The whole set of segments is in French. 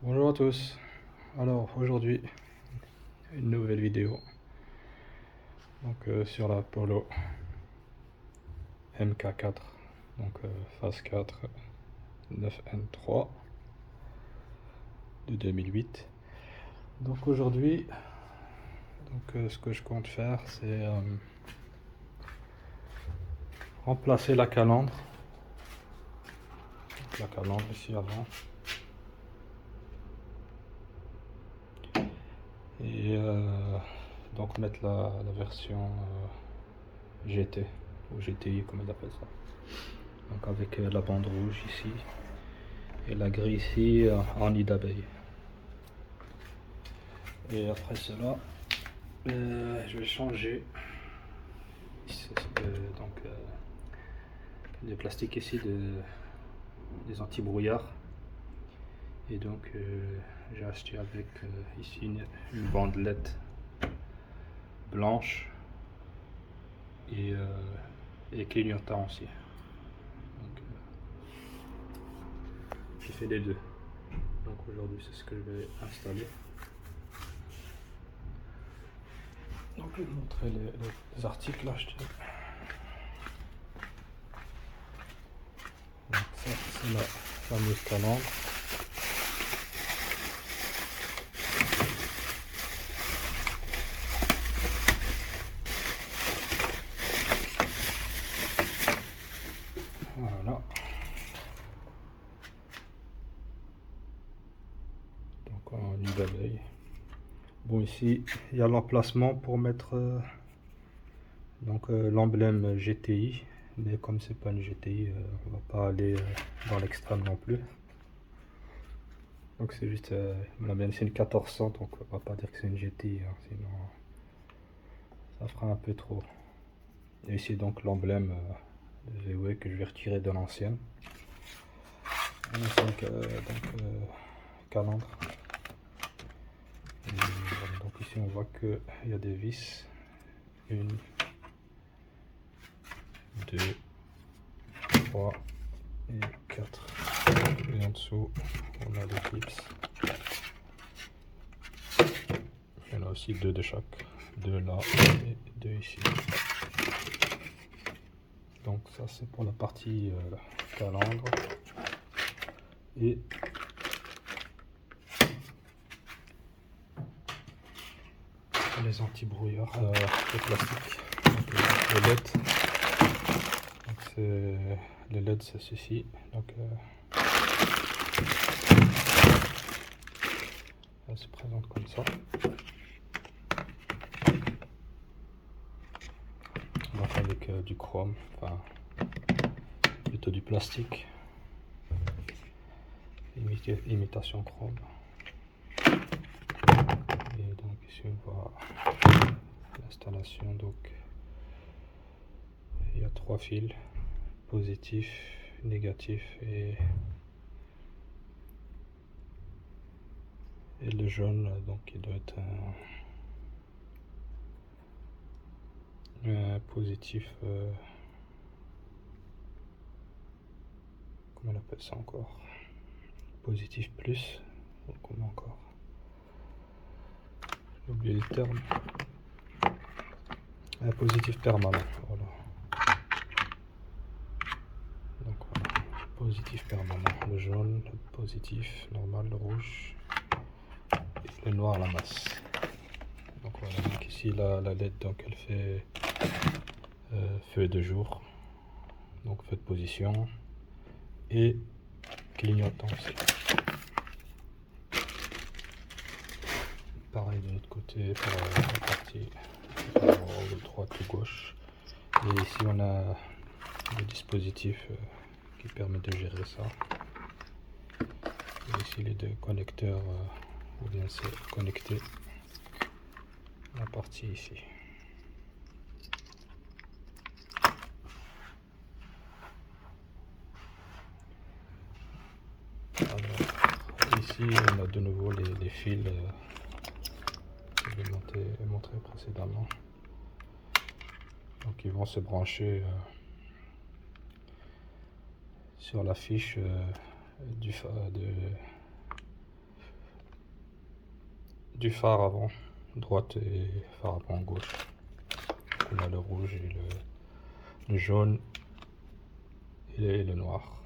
Bonjour à tous. Alors aujourd'hui, une nouvelle vidéo sur la Polo MK4, phase 4 9N3 de 2008. Donc aujourd'hui, ce que je compte faire, c'est remplacer la calandre. La calandre ici avant. Et donc mettre la version GT ou GTI comme ils appellent ça. Donc avec la bande rouge ici et la grille ici en nid d'abeille. Et après cela, je vais changer les plastiques ici des anti-brouillards. Et donc j'ai acheté avec ici une bandelette blanche et clignotant aussi. Donc j'ai fait les deux. Donc aujourd'hui c'est ce que je vais installer. Donc je vais vous montrer les articles achetés. Donc ça c'est la fameuse calandre. Voilà. Donc en nid d'abeille. Bon, ici il y a l'emplacement pour mettre l'emblème GTI, mais comme c'est pas une GTI, on va pas aller dans l'extrême non plus. Donc c'est juste la mienne c'est une 1400, donc on va pas dire que c'est une GTI, hein, sinon ça fera un peu trop. Et ici donc l'emblème de VW que je vais retirer de l'ancienne. Calandre. Et donc ici on voit que il y a des vis. 1, 2, 3 et 4. Et en dessous on a des clips. Il y en a aussi 2 de chaque. 2 là et 2 ici. Donc ça c'est pour la partie calandre. Et les anti-brouillards de plastique. Donc, les LED. Les LED c'est ceci. Donc elle se présente comme ça. Donc avec du chrome, enfin plutôt du plastique. Imitation chrome. Et donc ici on voit l'installation. Donc il y a 3 fils, positif, négatif et le jaune, donc il doit être un positif, comment on appelle ça encore, positif plus, comment encore, j'ai oublié le terme, un positif permanent, voilà. Donc voilà, positif permanent, le jaune, le positif normal, le rouge et le noir à la masse. Donc voilà, donc ici la LED, donc elle fait feu de jour, donc feu de position et clignotant aussi. Pareil de l'autre côté pour la partie de droite ou gauche. Et ici on a le dispositif qui permet de gérer ça. Et ici les 2 connecteurs où bien c'est connecté la partie ici. Alors, ici on a de nouveau les fils que je vais montrer précédemment. Donc ils vont se brancher sur la fiche du phare avant, droite et phare avant gauche. On a le rouge et le jaune et le noir.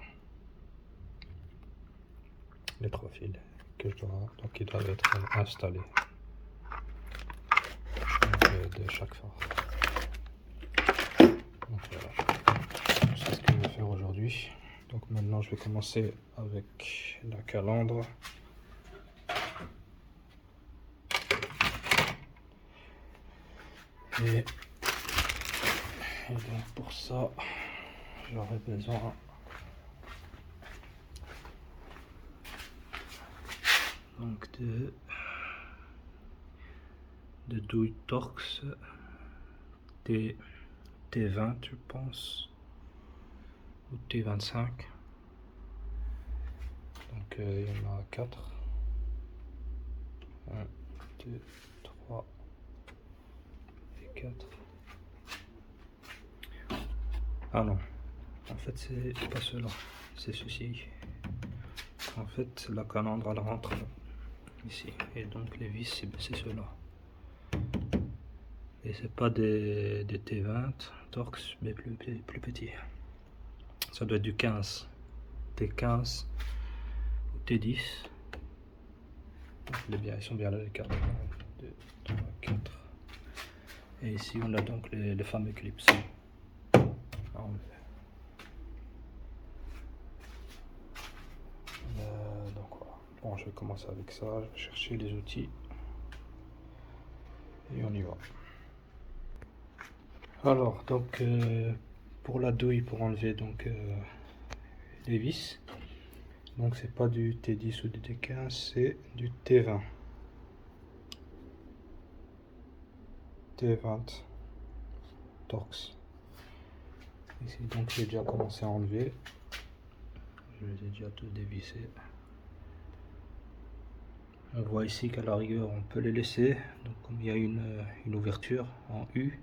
Les 3 fils que je dois, donc qui doivent être installés de chaque phare. Donc voilà, c'est ce que je vais faire aujourd'hui. Donc maintenant je vais commencer avec la calandre. Et donc pour ça, j'aurai besoin donc de douille Torx T20 je pense, ou T25. Donc il y en a 4. 1, 2, 3 et 4. Ah non, en fait c'est pas cela, c'est ceci. En fait la calandre elle rentre ici, et donc les vis c'est cela. Et c'est pas des T20 Torx, mais plus petits. Ça doit être du 15, T15 ou T10. Ils sont bien là les cartes. 1, 2, 3, 4. Et ici on a donc les fameux clips. Donc voilà. Bon, je vais commencer avec ça, je vais chercher les outils et on y va. Alors donc pour la douille, pour enlever donc les vis, donc c'est pas du T10 ou du T15, c'est du T20 Torx. Ici donc j'ai déjà commencé à enlever, je les ai déjà tous dévissés. On voit ici qu'à la rigueur on peut les laisser, donc comme il y a une ouverture en U,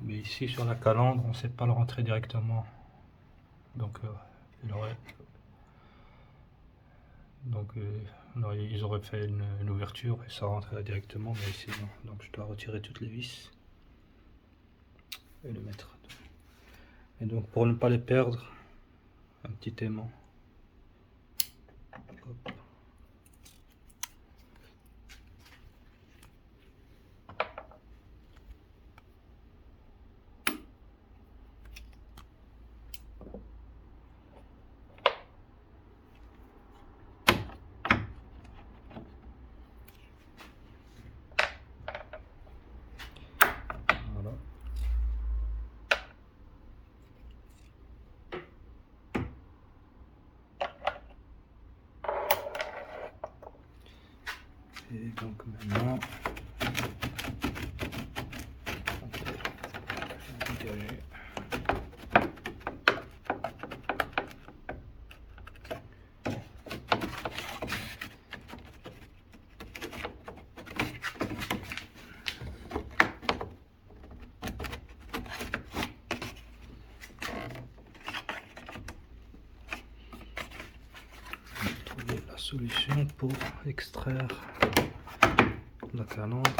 mais ici sur la calandre on ne sait pas le rentrer directement, donc ils auraient fait une ouverture et ça rentrait directement, mais ici non, donc je dois retirer toutes les vis et le mettre. Et donc pour ne pas les perdre, un petit aimant. Hop. Voilà. Et donc maintenant, on peut dégager. Trouver la solution pour extraire la calandre.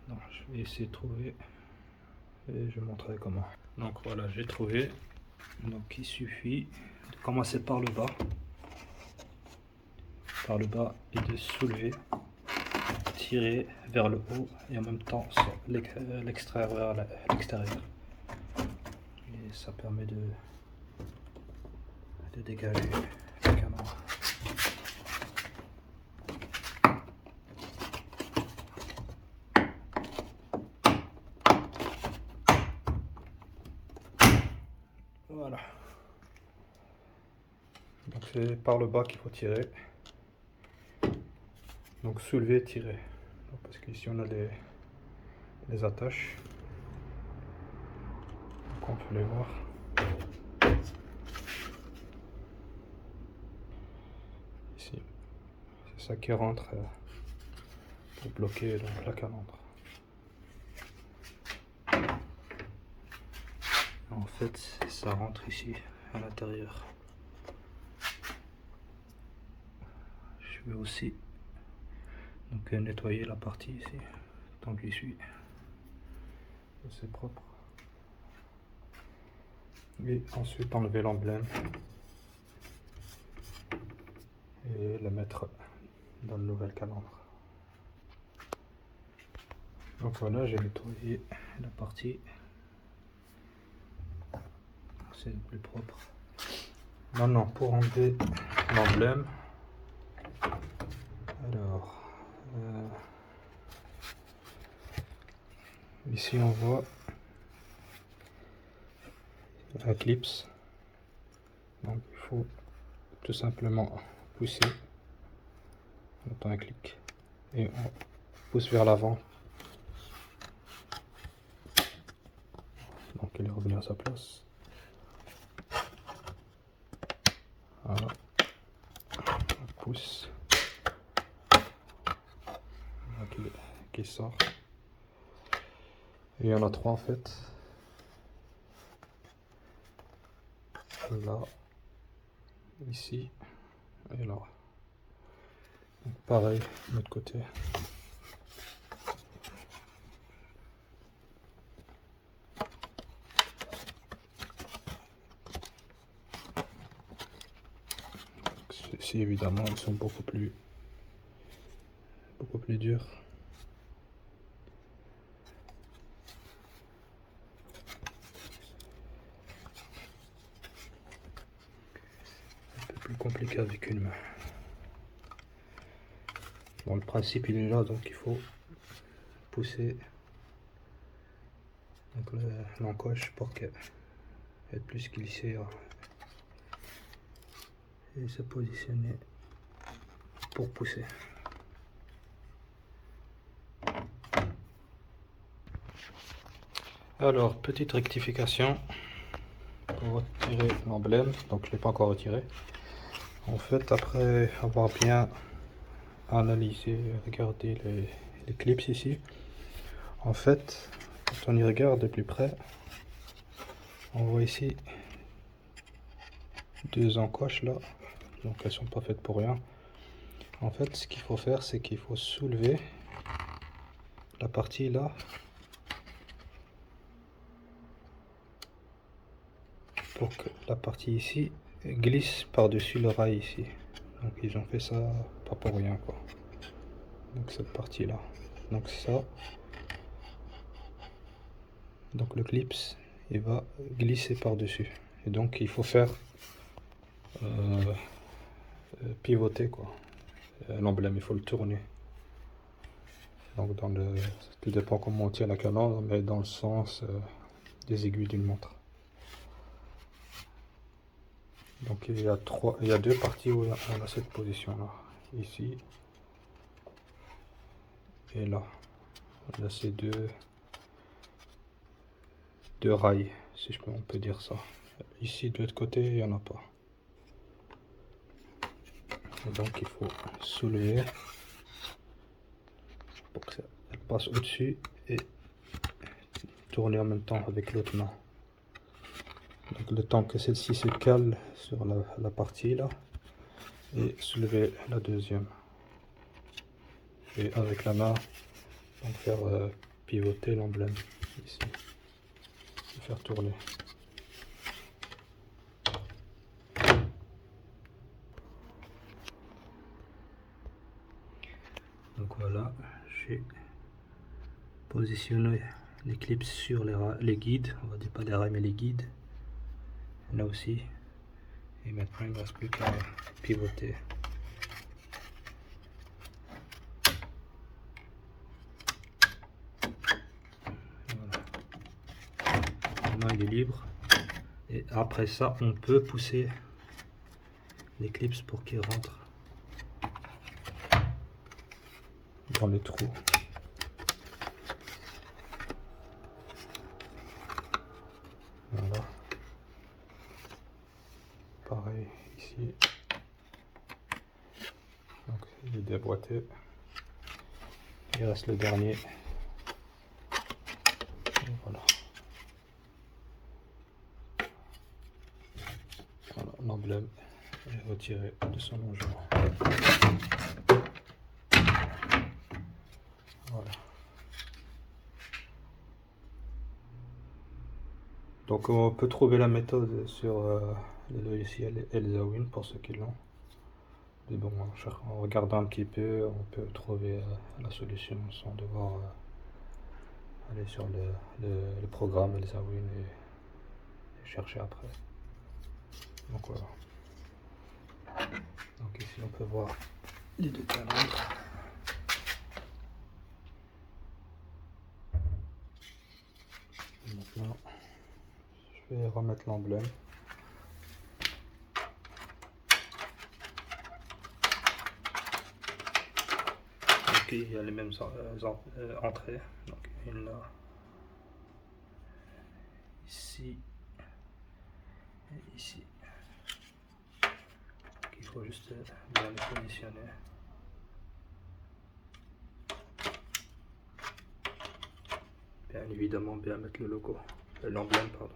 Non, je vais essayer de trouver et je montrerai comment. Donc voilà, j'ai trouvé. Donc il suffit de commencer par le bas et de soulever, tirer vers le haut et en même temps l'extraire vers l'extérieur. Et ça permet de dégager le calandre. Voilà. Donc c'est par le bas qu'il faut tirer. Donc soulever, tirer. Donc, parce qu'ici on a les attaches. Donc on peut les voir. Ici. C'est ça qui rentre pour bloquer donc, la calandre. En fait, ça rentre ici à l'intérieur. je vais aussi donc nettoyer la partie ici tant que j'y suis. C'est propre. Et ensuite enlever l'emblème et le mettre dans le nouvel calandre. Donc voilà, j'ai nettoyé la partie, c'est le plus propre. Maintenant pour enlever l'emblème, alors ici on voit la clips, donc il faut tout simplement pousser, on entend un clic et on pousse vers l'avant, donc il est revenu à sa place. Voilà, on pousse, qui sort, et il y en a 3 en fait, là, ici et là. Donc pareil de l'autre côté. Ceux-ci évidemment ils sont beaucoup plus durs. Un peu plus compliqué avec une main. Bon, le principe il est là, donc il faut pousser l'encoche pour qu'elle être plus glissée et se positionner pour pousser. Alors, petite rectification pour retirer l'emblème, donc je ne l'ai pas encore retiré. En fait, après avoir bien analysé, regardé les clips ici, en fait, quand on y regarde de plus près, on voit ici 2 encoches là, donc elles sont pas faites pour rien. En fait, ce qu'il faut faire, c'est qu'il faut soulever la partie là pour que la partie ici glisse par-dessus le rail ici. Donc ils ont fait ça pas pour rien quoi. Donc cette partie là, donc ça, donc le clips il va glisser par-dessus et donc il faut faire pivoter quoi. L'emblème il faut le tourner. Donc tout dépend comment on tient la calandre, mais dans le sens des aiguilles d'une montre. Donc il y a 2 parties où on a cette position là, ici et là. On a ces deux rails, si on peut dire ça. Ici de l'autre côté il n'y en a pas. Et donc il faut soulever pour que ça passe au-dessus et tourner en même temps avec l'autre main. Donc le temps que celle-ci se cale sur la partie là et soulever la deuxième. Et avec la main, donc faire pivoter l'emblème ici. Et faire tourner. Donc voilà, j'ai positionné les clips sur les guides, on va dire pas les rails mais les guides, là aussi, et maintenant il ne reste plus qu'à pivoter. Voilà. Maintenant il est libre, et après ça on peut pousser les clips pour qu'ils rentrent dans les trous. Voilà. Pareil ici. Donc il est déboîté. Il reste le dernier. Et voilà. Voilà l'emblème et retirer de son longeron. Voilà. Donc on peut trouver la méthode sur le logiciel Elzawin pour ceux qui l'ont. Mais bon, en regardant un petit peu, on peut trouver la solution sans devoir aller sur le programme Elzawin et chercher après. Donc voilà. Donc ici on peut voir les deux calandres. Maintenant, je vais remettre l'emblème. Donc il y a les mêmes entrées. Donc une là, ici et ici. Donc, il faut juste bien les positionner. Bien évidemment bien mettre le logo, l'emblème pardon.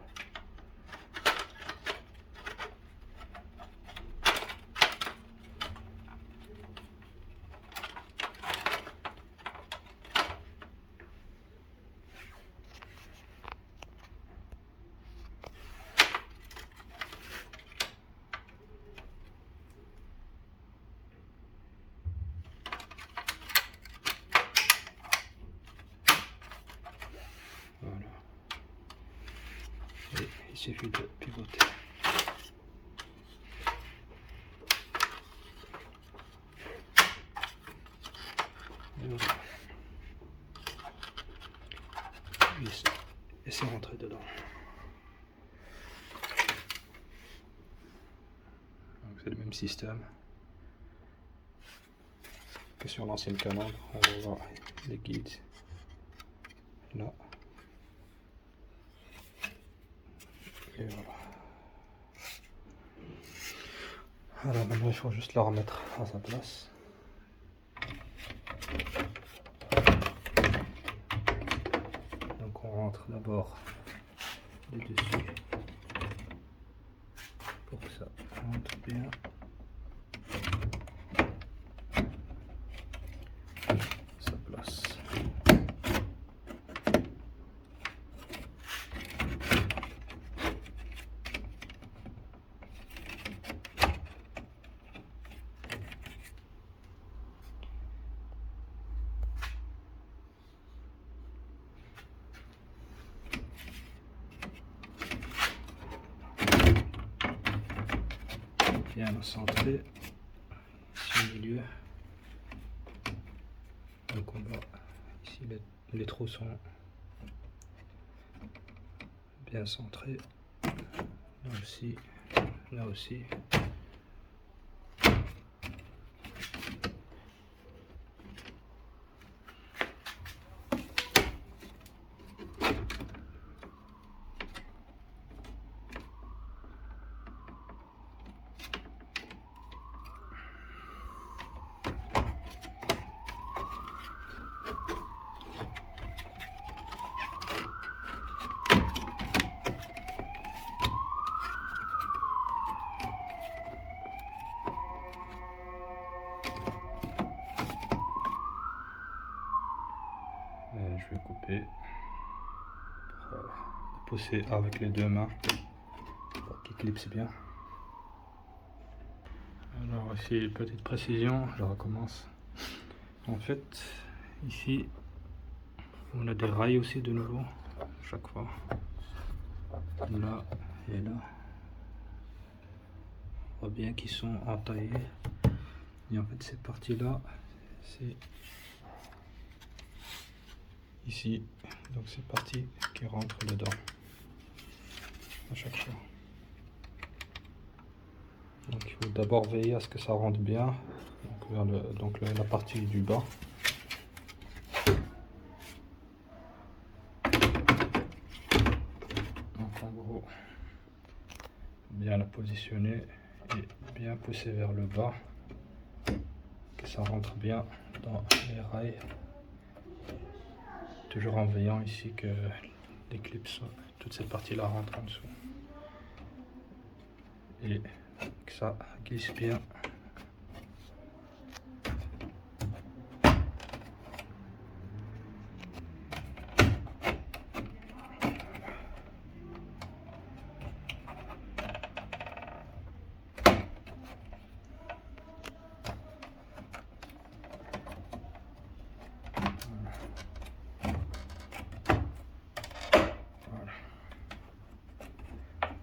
Voilà. Et il suffit de pivoter. Et voilà. Et c'est rentré dedans. Donc c'est le même système que sur l'ancienne calandre. On va voir les guides là. Et voilà. Alors maintenant il faut juste la remettre à sa place. Donc on rentre d'abord le dessus pour que ça rentre bien. Sa place. Bien centré ici au milieu. Donc on va ici les trous sont bien centrés. Là aussi, là aussi. Je vais couper pour pousser avec les deux mains pour qu'il clipse bien. Alors ici, petite précision, je recommence. En fait, ici, on a des rails aussi de nouveau, chaque fois. Là et là. On voit bien qu'ils sont entaillés. Et en fait, cette partie-là, c'est ici. Donc c'est partie qui rentre dedans à chaque fois. Donc il faut d'abord veiller à ce que ça rentre bien, donc vers la partie du bas. Donc en gros, bien la positionner et bien pousser vers le bas, que ça rentre bien dans les rails. Toujours en veillant ici que les clips, toute cette partie là rentre en dessous. Et que ça glisse bien.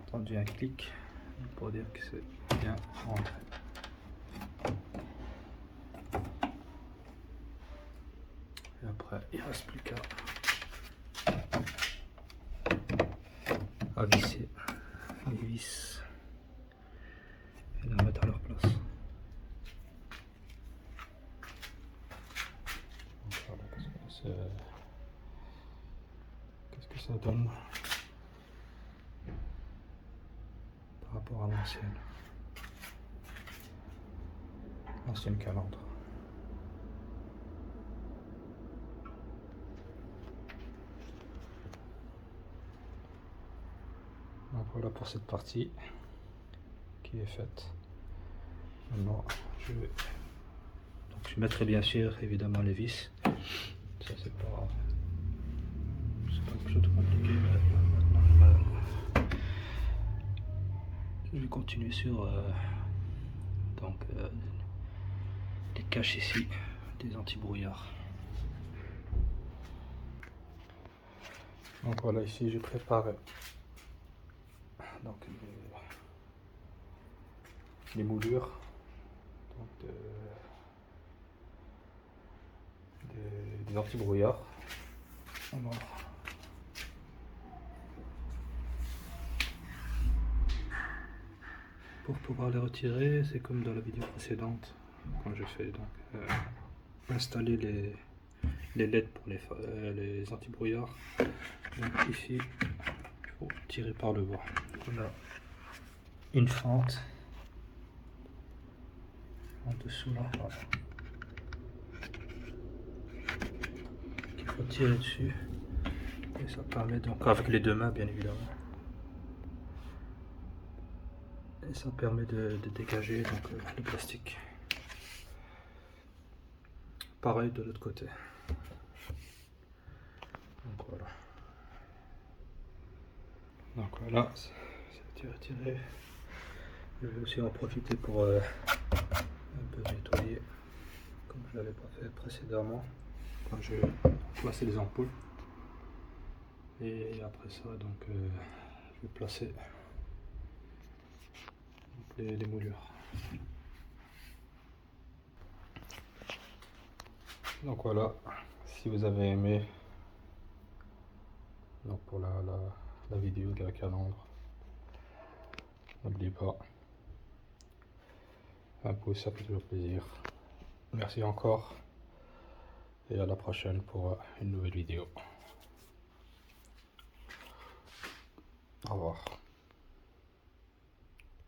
Entendu un clic pour dire que c'est bien rentré. Et après, il ne reste plus qu'à visser les vis et les mettre à leur place. Qu'est-ce que ça donne par rapport à l'ancienne calandre. Donc voilà pour cette partie qui est faite. Maintenant je mettrai bien sûr évidemment les vis. Ça c'est pas quelque chose de compliqué. Maintenant je vais continuer sur les caches ici des anti-brouillards. Donc voilà, ici j'ai préparé donc les moulures donc des anti-brouillards. Alors, pour pouvoir les retirer, c'est comme dans la vidéo précédente quand je fais donc installer les LED pour les anti-brouillards. Donc ici il faut tirer par le bas. On a une fente en dessous là, voilà. Il faut tirer dessus et ça permet donc avec les deux mains bien évidemment. Et ça permet de dégager donc le plastique. Pareil de l'autre côté. Donc voilà. Donc voilà, c'est retiré. Je vais aussi en profiter pour un peu nettoyer, comme je l'avais pas fait précédemment quand je plaçais les ampoules. Et après ça, donc je vais placer les moulures. Donc voilà, si vous avez aimé donc pour la vidéo de la calandre, n'oubliez pas un pouce, ça fait toujours plaisir. Merci encore et à la prochaine pour une nouvelle vidéo. Au revoir.